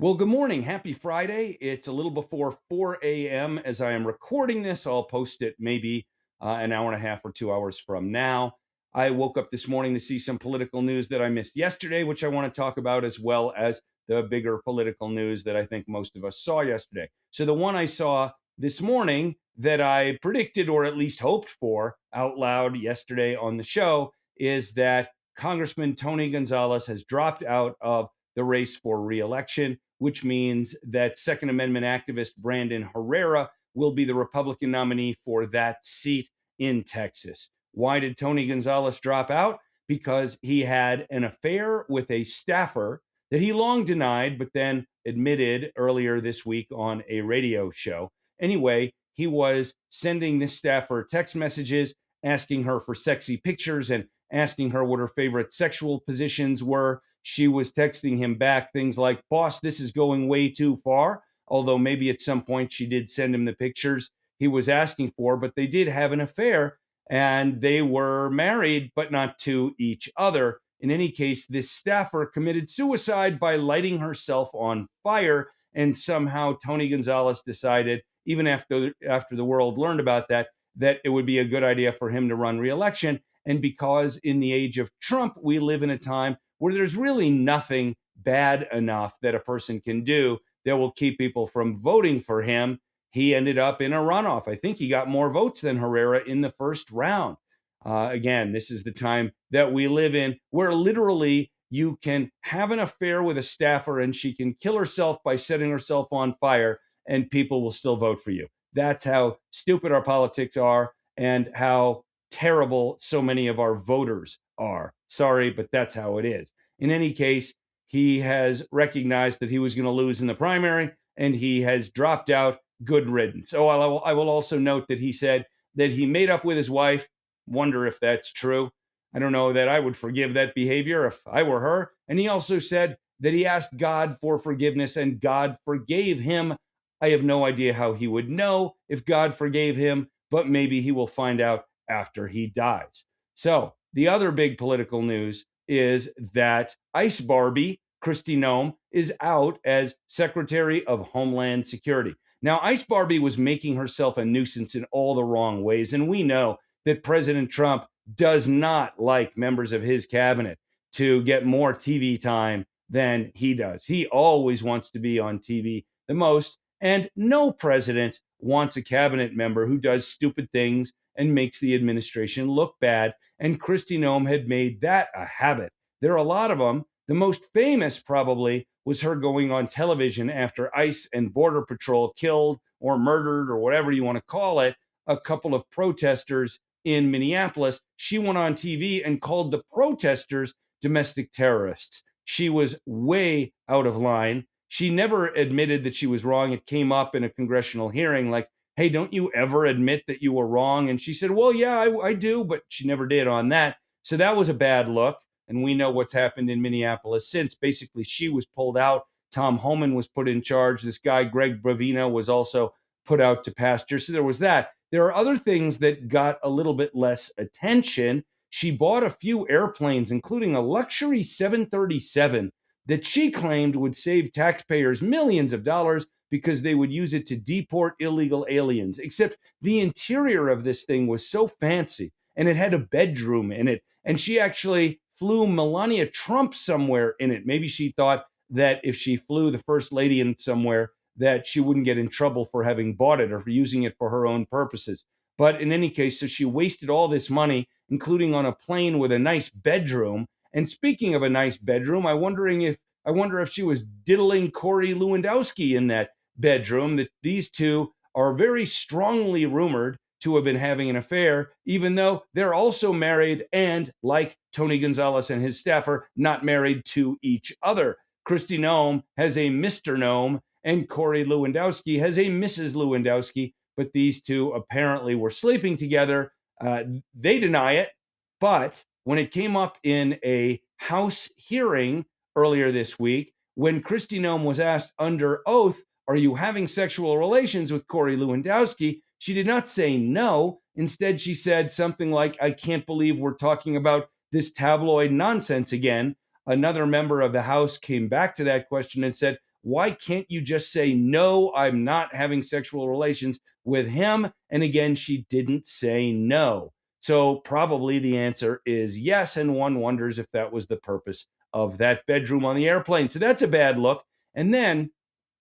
Well, good morning. Happy Friday. It's a little before 4 a.m. as I am recording this. I'll post it maybe an hour and a half or 2 hours from now. I woke up this morning to see some political news that I missed yesterday, which I want to talk about, as well as the bigger political news that I think most of us saw yesterday. So, the one I saw this morning that I predicted or at least hoped for out loud yesterday on the show is that Congressman Tony Gonzalez has dropped out of the race for reelection, which means that Second Amendment activist Brandon Herrera will be the Republican nominee for that seat in Texas. Why did Tony Gonzalez drop out? Because he had an affair with a staffer that he long denied, but then admitted earlier this week on a radio show. Anyway, he was sending this staffer text messages, asking her for sexy pictures and asking her what her favorite sexual positions were. She was texting him back things like, "Boss, this is going way too far." Although maybe at some point she did send him the pictures he was asking for, but they did have an affair and they were married, but not to each other. In any case, this staffer committed suicide by lighting herself on fire. And somehow Tony Gonzalez decided, even after the world learned about that, that it would be a good idea for him to run reelection. And because in the age of Trump, we live in a time where there's really nothing bad enough that a person can do that will keep people from voting for him. He ended up in a runoff. I think he got more votes than Herrera in the first round. Again, this is the time that we live in where literally you can have an affair with a staffer and she can kill herself by setting herself on fire and people will still vote for you. That's how stupid our politics are and how terrible so many of our voters are. Sorry, but that's how it is. In any case, he has recognized that he was going to lose in the primary and he has dropped out. Good riddance. So I will also note that he said that he made up with his wife. Wonder if that's true. I don't know that I would forgive that behavior if I were her. And he also said that he asked God for forgiveness and God forgave him. I have no idea how he would know if God forgave him, but maybe he will find out after he dies. So the other big political news is that Ice Barbie, Kristi Noem, is out as Secretary of Homeland Security. Now, Ice Barbie was making herself a nuisance in all the wrong ways, and we know that President Trump does not like members of his cabinet to get more TV time than he does. He always wants to be on TV the most, and no president wants a cabinet member who does stupid things and makes the administration look bad. And Kristi Noem had made that a habit. There are a lot of them. The most famous probably was her going on television after ICE and Border Patrol killed or murdered or whatever you want to call it, a couple of protesters in Minneapolis. She went on TV and called the protesters domestic terrorists. She was way out of line. She never admitted that she was wrong. It came up in a congressional hearing like, "Hey, don't you ever admit that you were wrong?" And she said, "Well, yeah, I do," but she never did on that. So that was a bad look. And we know what's happened in Minneapolis since. Basically, she was pulled out. Tom Homan was put in charge. This guy, Greg Bravino, was also put out to pasture. So there was that. There are other things that got a little bit less attention. She bought a few airplanes, including a luxury 737 that she claimed would save taxpayers millions of dollars because they would use it to deport illegal aliens. Except the interior of this thing was so fancy and it had a bedroom in it. And she actually flew Melania Trump somewhere in it. Maybe she thought that if she flew the first lady in somewhere, that she wouldn't get in trouble for having bought it or for using it for her own purposes. But in any case, so she wasted all this money, including on a plane with a nice bedroom. And speaking of a nice bedroom, I wonder if she was diddling Corey Lewandowski in that bedroom. That these two are very strongly rumored to have been having an affair, even though they're also married and, like Tony Gonzalez and his staffer, not married to each other. Kristi Noem has a Mr. Noem, and Corey Lewandowski has a Mrs. Lewandowski, but these two apparently were sleeping together. They deny it, but when it came up in a House hearing earlier this week, when Kristi Noem was asked under oath, "Are you having sexual relations with Corey Lewandowski?" she did not say no. Instead, she said something like, "I can't believe we're talking about this tabloid nonsense again." Another member of the House came back to that question and said, Why can't you just say, no, I'm not having sexual relations with him? And again, she didn't say no. So probably the answer is yes. And one wonders if that was the purpose of that bedroom on the airplane. So that's a bad look. And then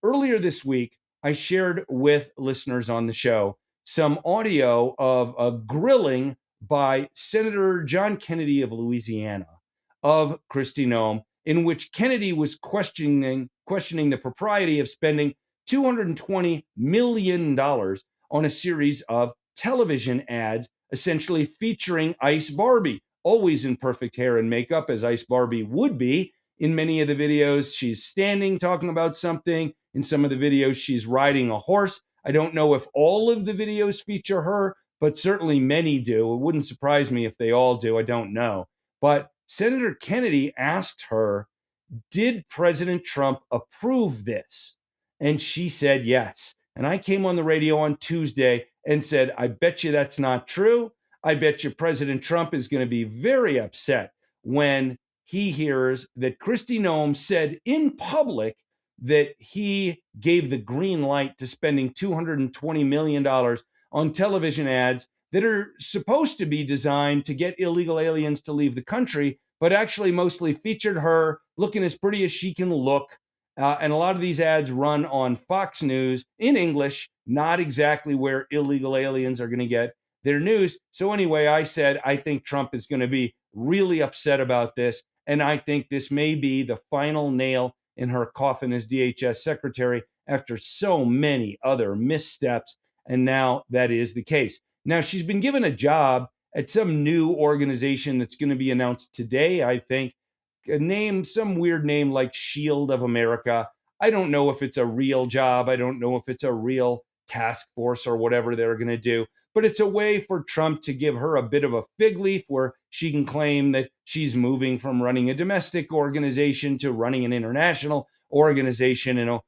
earlier this week, I shared with listeners on the show some audio of a grilling by Senator John Kennedy of Louisiana of Kristi Noem, in which Kennedy was questioning the propriety of spending $220 million on a series of television ads, essentially featuring Ice Barbie, always in perfect hair and makeup, as Ice Barbie would be. In many of the videos, she's standing talking about something. In some of the videos, she's riding a horse. I don't know if all of the videos feature her, but certainly many do. It wouldn't surprise me if they all do. I don't know. But Senator Kennedy asked her, did President Trump approve this? And she said yes. And I came on the radio on Tuesday and said, I bet you that's not true. I bet you President Trump is going to be very upset when he hears that Kristi Noem said in public that he gave the green light to spending $220 million on television ads that are supposed to be designed to get illegal aliens to leave the country, but actually mostly featured her looking as pretty as she can look. And a lot of these ads run on Fox News in English, not exactly where illegal aliens are going to get their news. So anyway, I said, I think Trump is going to be really upset about this. And I think this may be the final nail in her coffin as DHS secretary after so many other missteps. And now that is the case. Now, she's been given a job at some new organization that's going to be announced today, I think. A name, some weird name like Shield of America. I don't know if it's a real job. I don't know if it's a real task force or whatever they're going to do. But it's a way for Trump to give her a bit of a fig leaf where she can claim that she's moving from running a domestic organization to running an international organization.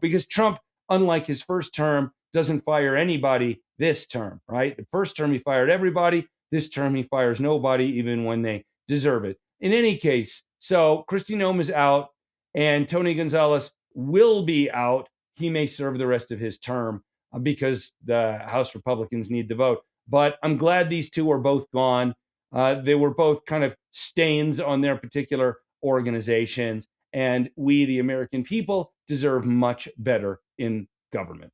Because Trump, unlike his first term, doesn't fire anybody this term, right? The first term he fired everybody. This term he fires nobody, even when they deserve it. In any case, so Kristi Noem is out and Tony Gonzalez will be out. He may serve the rest of his term because the House Republicans need the vote. But I'm glad these two are both gone. They were both kind of stains on their particular organizations. And we, the American people, deserve much better in government.